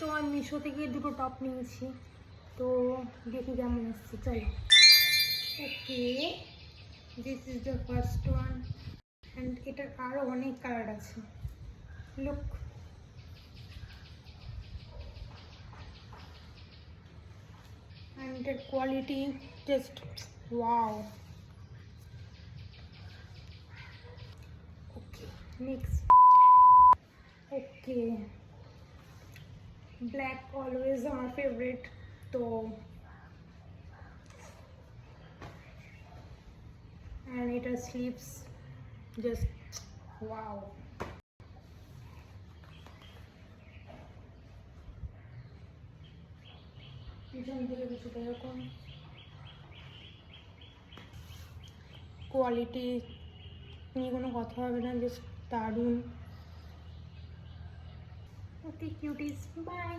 তো আমি মিশো থেকে দুটো টপ নিয়েছি, তো দেখি কেমন এসছে। চলো। Okay, this is the first one and এটার আরও অনেক কালার আছে। লুক, অ্যান্ড এটার quality just wow. Okay, next. Okay, black always আমার ফেভারিট, তো and এটার স্লিভস জাস্ট ওয়াও। পিছন থেকে কিছুটা এরকম, কোয়ালিটি নিয়ে কোনো কথা হবে না, জাস্ট দারুণ। ওকে কিউটিস, বাই।